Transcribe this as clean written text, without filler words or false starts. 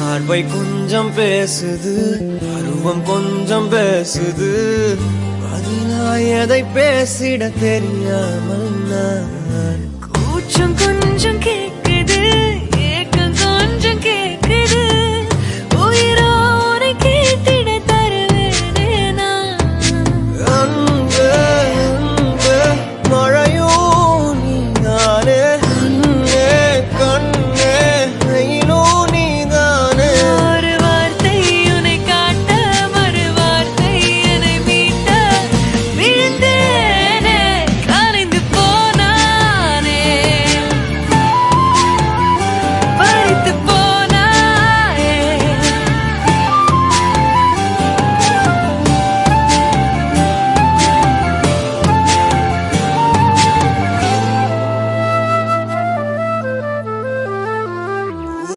பார்வை கொஞ்சம் பேசுது, பருவம் கொஞ்சம் பேசுது, பதிலாய் எதை பேசிட தெரியாமல் நான் கூச்சம் கொஞ்சம் கேட்க